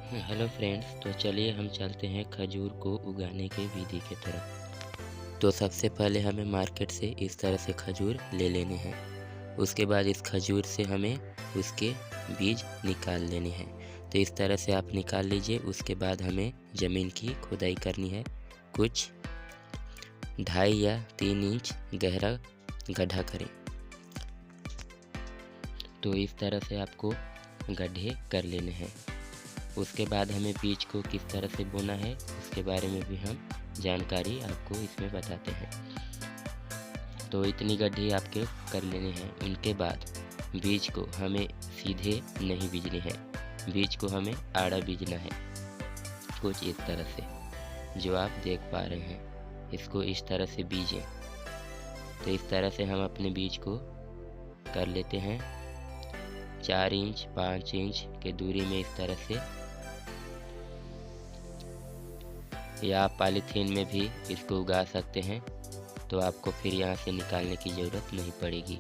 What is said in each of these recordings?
Hello friends, तो चलिए हम चलते हैं खजूर को उगाने के विधि की तरफ। तो सबसे पहले हमें मार्केट से इस तरह से खजूर ले लेने हैं। उसके बाद इस खजूर से हमें उसके बीज निकाल लेने हैं। तो इस तरह से आप निकाल लीजिए। उसके बाद हमें ज़मीन की खुदाई करनी है। कुछ 2.5 या 3 इंच गहरा गड्ढा करें। तो इस तरह से आपको गड्ढे कर लेने हैं। उसके बाद हमें बीज को किस तरह से बोना है उसके बारे में भी हम जानकारी आपको इसमें बताते हैं। तो इतनी गड्ढे आपके कर लेने हैं। उनके बाद बीज को हमें सीधे नहीं बीजने हैं, बीज को हमें आड़ा बीजना है। कुछ इस तरह से जो आप देख पा रहे हैं, इसको इस तरह से बीजें। तो इस तरह से हम अपने बीज को कर लेते हैं 4 इंच 5 इंच के दूरी में इस तरह से, या आप पॉलीथीन में भी इसको उगा सकते हैं। तो आपको फिर यहाँ से निकालने की ज़रूरत नहीं पड़ेगी।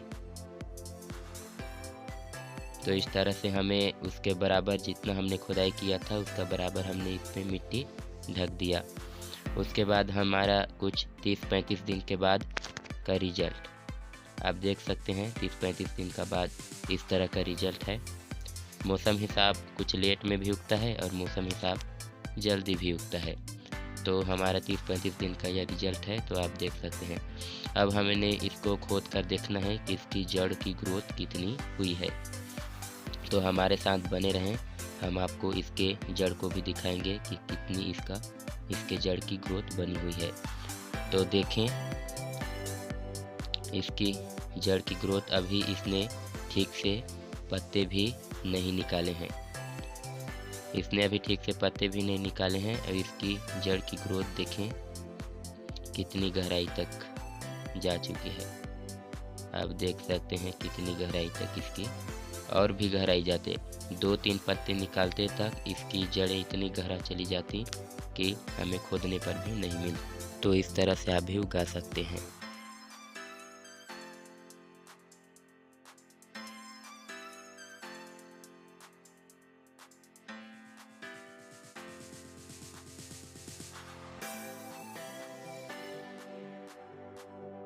तो इस तरह से हमें उसके बराबर जितना हमने खुदाई किया था उसका बराबर हमने इसमें मिट्टी ढक दिया। उसके बाद हमारा कुछ 30-35 दिन के बाद का रिजल्ट आप देख सकते हैं। 30-35 दिन का बाद इस तरह का रिजल्ट है। मौसम हिसाब कुछ लेट में भी उगता है और मौसम हिसाब जल्दी भी उगता है। तो हमारा 30-35 दिन का यह रिजल्ट है। तो आप देख सकते हैं। अब हमने इसको खोद कर देखना है कि इसकी जड़ की ग्रोथ कितनी हुई है। तो हमारे साथ बने रहें, हम आपको इसके जड़ को भी दिखाएंगे कि कितनी इसके जड़ की ग्रोथ बनी हुई है। तो देखें इसकी जड़ की ग्रोथ। अभी इसने ठीक से पत्ते भी नहीं निकाले हैं, इसने अभी ठीक से पत्ते भी नहीं निकाले हैं। और इसकी जड़ की ग्रोथ देखें कितनी गहराई तक जा चुकी है। आप देख सकते हैं कितनी गहराई तक इसकी, और भी गहराई जाते 2-3 पत्ते निकालते तक इसकी जड़ें इतनी गहरा चली जाती कि हमें खोदने पर भी नहीं मिलती। तो इस तरह से आप भी उगा सकते हैं।